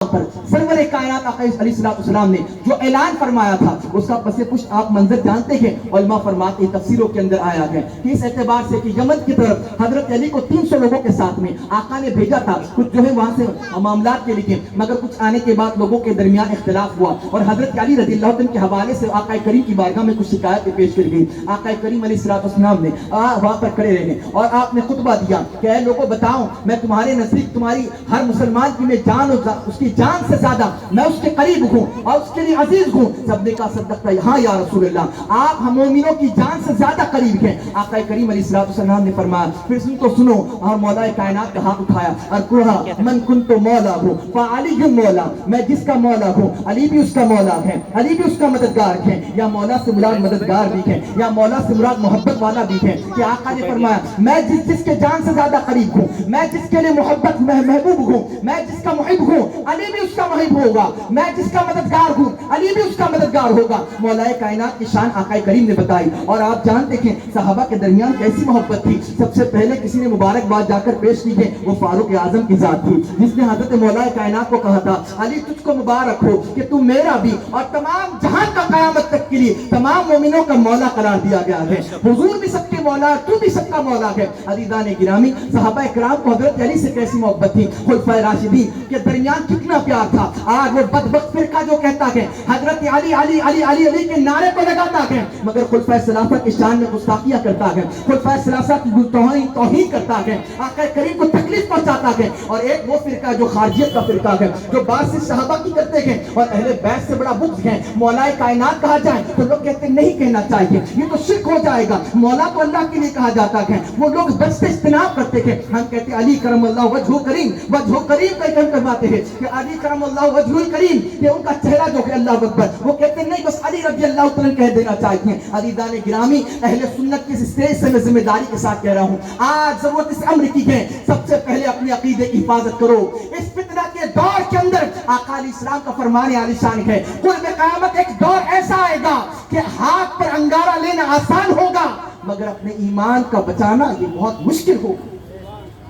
پر سرور کائنات آقا علیہ السلام نے جو اعلان فرمایا تھا اس کا پس پشت آپ منظر جانتے ہیں. علماء فرماتے ہیں تفسیروں کے اندر آیا ہے کہ اس اعتبار سے کہ یمن کی طرف حضرت علی کو 300 لوگوں کے ساتھ میں آقا نے بھیجا تھا کچھ جو ہے وہاں سے معاملات کے لیے، مگر کچھ آنے کے بعد لوگوں کے درمیان اختلاف ہوا اور حضرت علی رضی اللہ عنہ کے حوالے سے آقا کریم کی بارگاہ میں کچھ شکایتیں پیش کی گئی. آقا کریم علیہ السلام نے وہاں پر کھڑے رہے اور آپ نے خطبہ دیا کہ اے لوگوں بتاؤ، میں تمہارے نزدیک تمہاری ہر مسلمان کی میں جان اور اس کی جان سے زیادہ میں اس کے قریب ہوں اور اس کے لیے عزیز ہوں. سب نے کہا صدقتا، ہاں یا رسول اللہ، آپ ہم مومنوں کی جان سے زیادہ قریب ہیں. آقا کریم علیہ السلام نے فرمایا پھر سن تو سنو، اور مولا کائنات کا ہاتھ اٹھایا اور کہا من کنت مولا ہوں فعلی مولا، میں جس کا مولا ہوں علی بھی اس کا مولا ہے، علی بھی اس کا مددگار ہے. یا مولا سے مراد مددگار بھی ہے، یا مولا سے مراد محبت والا بھی ہے. کہ آقا نے فرمایا میں جس کے جان سے زیادہ قریب ہوں، میں جس کے لیے محبت محبوب ہوں، میں جس کا محب ہوں علی بھی اس کا محب ہوگا، میں جس کا مددگار ہوں علی بھی اس کا مددگار ہوگا. مولا کائنات کی شان آقا کریم نے بتائی. اور آپ جانتے ہیں صحابہ کے درمیان کیسی محبت تھی. سب سے پہلے کسی نے مبارکباد جا کر پیش کی ہے، وہ فاروق اعظم کی ذات تھی جس نے حضرت مولا کائنات کو کہا تھا علی تجھ کو مبارک ہو کہ تو میرا بھی اور تمام جہاں کا قیامت تک کے لیے تمام مومنوں کا مولا قرار دیا گیا ہے. حضور بھی سب کے مولا، تو بھی سب کا مولا ہے. عزیزان گرامی، صحابہ کرام کو حضرت علی سے کیسی محبت تھی، خلفائے راشدین کے درمیان کتنا پیار تھا. آج وہ بدبخت فرقہ جو کہتا ہے حضرت علی علی علی علی علی کے نعرے کو لگاتا ہے مگر خلفائے ثلاثہ کی شان میں گستاخیاں کرتا ہے، خلفائے ثلاثہ کی توہین کرتا ہے، آقا کریم کو تکلیف پہنچاتا ہے. اور ایک وہ فرقہ جو خارجیت کا فرقہ ہے، جو بعض سے صحابہ کی کرتے ہیں اور اہل بیت سے بڑا بغض ہے. مولا کائنات کہا جائے تو لوگ کہتے ہیں نہیں کہنا چاہیے، یہ تو شرک ہو جائے گا، مولا تو اللہ کے لیے کہا جاتا ہے. وہ لوگ بچ سے اجتناب کرتے ہیں. ہم کہتے ہیں علی کرم اللہ وجہ کریم، وجہ کریم کا ہم کرواتے ہیں کہ علی کرم اللہ وجہ کریم، یہ ان کا چہرہ جو ہے اللہ اکبر. وہ کہتے ہیں نہیں بس علی رضی اللہ عنہ کہہ دینا چاہیے. عزیزان گرامی، اہل سنت کی اسٹیج سے میں ذمہ داری کے ساتھ کہہ رہا ہوں، آج ضرورت اس امر کی ہے سب سے پہلے اپنے عقیدے کی حفاظت کرو. اس فتنہ کے دور کے اندر آقا علیہ السلام کا فرمان عالی شان ہے، قرب قیامت ایک دور ایسا آئے گا کہ ہاتھ پر انگارہ لینا آسان ہوگا مگر اپنے ایمان کا بچانا یہ بہت مشکل ہوگا.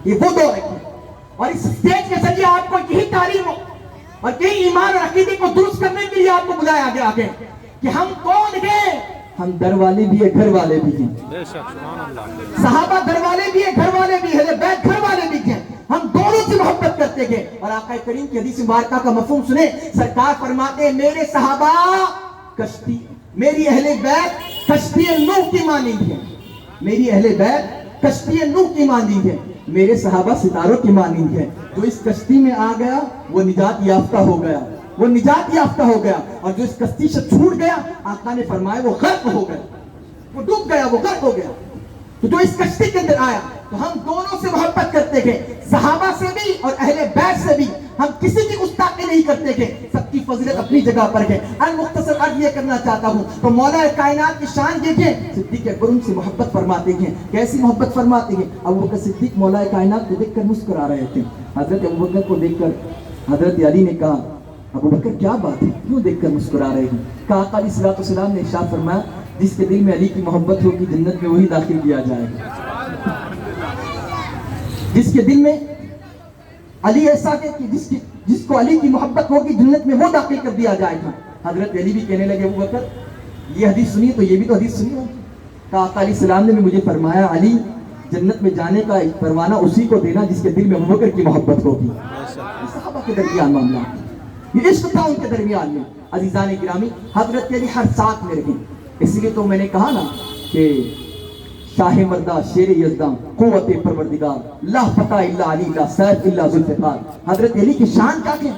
یہ وہ دور ہے اور اس اسٹیج کے ذریعے آپ کو یہی تعلیم ہو اور یہی ایمان اور عقیدے کو درست کرنے کے لیے آپ کو بلایا گیا ہے کہ ہم کون ہیں. ہم در والے بھی ہیں، گھر والے بھی ہیں. صحابہ گھر والے بھی ہیں، گھر والے بھی ہیں، بیت گھر والے بھی ہیں. ہم دونوں سے محبت کرتے ہیں. اور آقا کریم کی حدیث مبارکہ کا مفہوم سنیں. سرکار فرماتے ہیں میرے صحابہ کشتی، میری اہل بیت کشتی نوح کی مانند ہے. میری اہل بیت کشتی نوح کی مانند ہے، میرے صحابہ ستاروں کی مانند ہے. جو اس کشتی میں آ گیا وہ نجات یافتہ ہو گیا، وہ نجات یافتہ ہو گیا. اور جو اس کشتی سے چھوٹ گیا آقا نے فرمایا وہ غرق ہو گیا، وہ ڈوب گیا، وہ غرق ہو گیا. تو جو اس کشتی کے اندر آیا تو ہم دونوں سے محبت کرتے ہیں، صحابہ سے بھی اور اہل بیت سے بھی. ہم کسی کی گستاخی نہیں کرتے ہیں، سب کی فضیلت اپنی جگہ پر ہے. مختصر عرض یہ کرنا چاہتا ہوں تو مولا کائنات کی شان دیکھیں. صدیق اکبر ان سے محبت فرماتے ہیں. کیسی محبت فرماتے ہیں؟ ابو بکر صدیق مولا کائنات کو دیکھ کر مسکرا رہے تھے. حضرت ابو بکر کو دیکھ کر حضرت علی نے کہا ابو بکر کیا بات ہے، کیوں دیکھ کر مسکرا رہے ہیں؟ کہا آقا علیہ السلام نے ارشاد فرمایا جس کے دل میں علی کی محبت ہوگی جنت میں وہی داخل کیا جائے گا. جس کے دل میں علی ایسا ہے کہ جس کو علی کی محبت ہوگی جنت میں وہ داخل کر دیا جائے گا. حضرت علی بھی کہنے لگے ابو بکر یہ حدیث سنی تو یہ بھی تو حدیث سنی ہو. کہا آقا علیہ السلام نے بھی مجھے فرمایا علی جنت میں جانے کا پروانہ اسی کو دینا جس کے دل میں ابو بکر کی محبت ہوگی. صحابہ کے درمیان معاملہ، یہ عشق تھا ان کے درمیان میں. عزیزان گرامی، حضرت علی ہر ساتھ میں رہیں. اس لیے تو میں نے کہا نا کہ شاہ مردہ شیر یزداں قوت پروردگار لا فتح الا علی لا سیف الا ذوالفقار. حضرت علی کی شان کیا ہے؟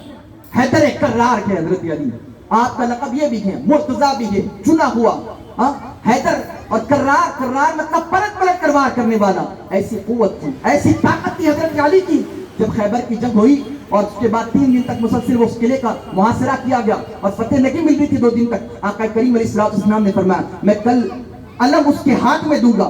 حیدر کرار ہے حضرت علی. آپ کا لقب یہ بھی ہے، مرتضیٰ بھی ہے، چنا ہوا. حیدر اور کرار مطلب پلٹ پلٹ کر وار کرنے والا. ایسی قوت تھی، ایسی طاقت تھی حضرت علی کی. جب خیبر کی جنگ ہوئی اور اس کے بعد 3 دن تک مسلسل وہ اس قلعے کا محاصرہ کیا گیا اور فتح نہیں مل رہی تھی 2 دن تک. آقا کریم علیہ السلام نے فرمایا میں کل علم اس کے ہاتھ میں دوں گا